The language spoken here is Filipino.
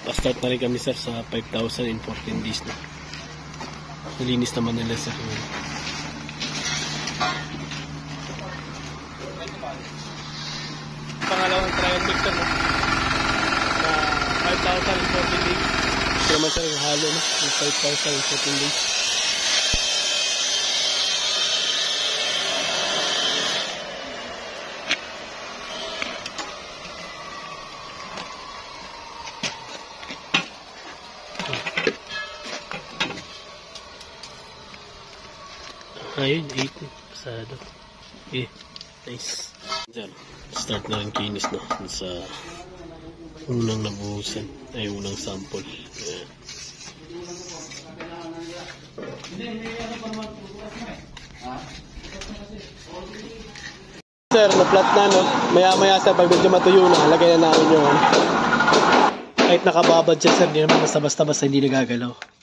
Pa-start na rin kami sir sa 5,000 in 14 days na. Nalinis naman nila sir. Pangalawang trial mixer no? Sa 5,000 in 14 days. Ito naman sir yung halo no? Yung 5,000 in 14 days. Ayun, 8 pasado. Okay, nice. Diyan, start na rin kinis no sa unang nabuhusan ay unang sample. Ayan. Sir, na-flat na no. Maya-maya sir, pag medyo matuyo na, lagay na namin yung kahit nakababad siya sir, hindi naman basta-basta hindi nagagalaw.